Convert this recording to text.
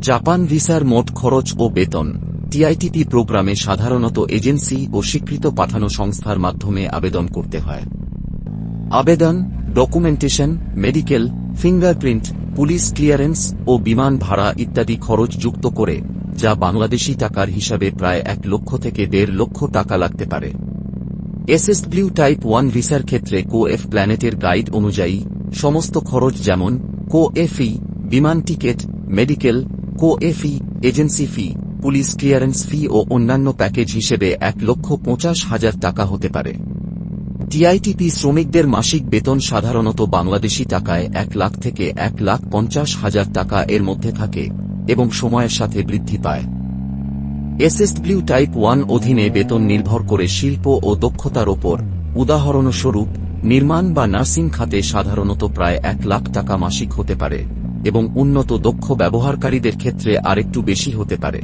Japan ভিসার মোট খরচ ও বেতন। টিআইটিপি প্রোগ্রামে সাধারণত এজেন্সি ও স্বীকৃত পাঠানো সংস্থার মাধ্যমে আবেদন করতে হয়। আবেদন, documentation, medical, fingerprint, police clearance ও বিমান ভাড়া ইত্যাদি খরচ যুক্ত করে, যা বাংলাদেশি টাকার হিসাবে প্রায় 1 লক্ষ থেকে 1.5 লক্ষ টাকা লাগতে পারে। এসএসডব্লিউ টাইপ 1 ভিসার ক্ষেত্রে কোএফ প্ল্যানেটের গাইড অনুযায়ী সমস্ত খরচ যেমন কোএ ফি, বিমান টিকেট, মেডিকেল, কোএ ফি, এজেন্সি ফি, পুলিশ ক্লিয়ারেন্স ফি ও অন্যান্য প্যাকেজ হিসেবে 1,50,000 টাকা হতে পারে। টিআইটিপি শ্রমিকদের মাসিক বেতন সাধারণত বাংলাদেশি টাকায় 1 লাখ থেকে 1,50,000 টাকা এর মধ্যে থাকে এবং সময়ের সাথে বৃদ্ধি পায়। এসএসডব্লিউ টাইপ 1 অধীনে বেতন নির্ভর করে শিল্প ও দক্ষতার ওপর, উদাহরণস্বরূপ নির্মাণ বা নার্সিং খাতে সাধারণত প্রায় 1 লাখ টাকা মাসিক হতে পারে এবং উন্নত দক্ষ ব্যবহারকারীদের ক্ষেত্রে আরেকটু বেশি হতে পারে।